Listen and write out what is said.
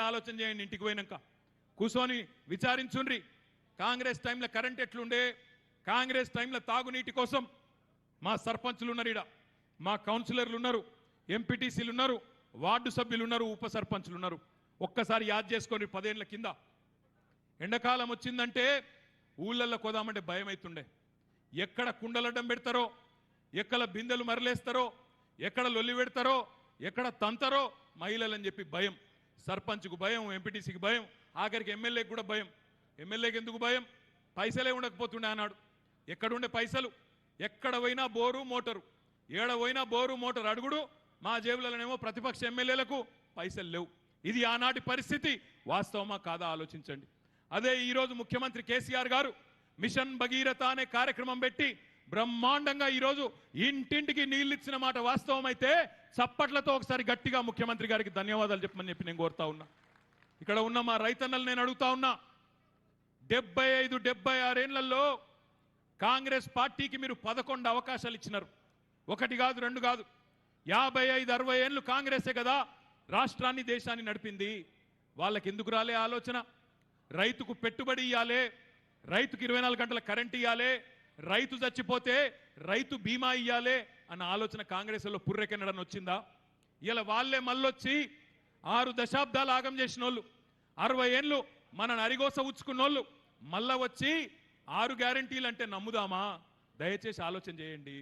ఆలోచన చేయండి. ఇంటికి పోయినాక కూర్చొని విచారించుండ్రి. కాంగ్రెస్ టైంలో కరెంట్ ఎట్లుండే, కాంగ్రెస్ టైంలో తాగునీటి కోసం మా సర్పంచులు ఉన్నారు, ఈడ మా కౌన్సిలర్లు ఉన్నారు, ఎంపీటీసీలు ఉన్నారు, వార్డు సభ్యులు ఉన్నారు, ఉప సర్పంచులు ఉన్నారు. ఒక్కసారి యాద్ చేసుకొని 10 ఏళ్ల కింద ఎండాకాలం వచ్చిందంటే ఊళ్ళల్లో కోదామంటే భయం అవుతుండే. ఎక్కడ కుండలడ్డం పెడతారో, ఎక్కడ బిందెలు మరలేస్తారో, ఎక్కడ లొల్లి పెడతారో, ఎక్కడ తంతరో మహిళలని చెప్పి భయం. సర్పంచ్కు భయం, ఎంపీటీసీకి భయం, ఆఖరికి ఎమ్మెల్యేకి కూడా భయం. ఎమ్మెల్యేకి ఎందుకు భయం? పైసలే ఉండకపోతుండే అన్నాడు. ఎక్కడుండే పైసలు? ఎక్కడ పోయినా బోరు మోటారు, ఏడ పోయినా బోరు మోటారు అడుగుడు. మా జేబులలోనేమో ప్రతిపక్ష ఎమ్మెల్యేలకు పైసలు లేవు. ఇది ఆనాటి పరిస్థితి. వాస్తవమా కాదా ఆలోచించండి. అదే ఈరోజు ముఖ్యమంత్రి కేసీఆర్ గారు మిషన్ భగీరథ అనే కార్యక్రమం పెట్టి బ్రహ్మాండంగా ఈరోజు ఇంటింటికి నీళ్ళు ఇచ్చిన మాట వాస్తవం అయితే చప్పట్లతో ఒకసారి గట్టిగా ముఖ్యమంత్రి గారికి ధన్యవాదాలు చెప్పమని చెప్పి నేను కోరుతా ఉన్నా. ఇక్కడ ఉన్న మా రైతన్నలు నేను అడుగుతా ఉన్నా, 75-76 ఏళ్లలో కాంగ్రెస్ పార్టీకి మీరు 11 అవకాశాలు ఇచ్చినారు. 1 కాదు 2 కాదు, 55-60 ఏళ్ళు కాంగ్రెసే కదా రాష్ట్రాన్ని దేశాన్ని నడిపింది. వాళ్ళకి ఎందుకు రాలే ఆలోచన? రైతుకు పెట్టుబడి ఇవ్వాలి, రైతుకు 24 గంటల కరెంట్ ఇవ్వాలి, రైతు చచ్చిపోతే రైతు బీమా ఇవ్వాలి అన్న ఆలోచన కాంగ్రెస్లో పుర్రెకెన్నడని వచ్చిందా? ఇలా వాళ్ళే మళ్ళొచ్చి 6 దశాబ్దాలు ఆగం చేసిన వాళ్ళు, 60 ఏళ్ళు మన నరిగోస ఉచ్చుకున్నోళ్ళు మళ్ళా వచ్చి 6 గ్యారంటీలు అంటే నమ్ముదామా? దయచేసి ఆలోచన చేయండి.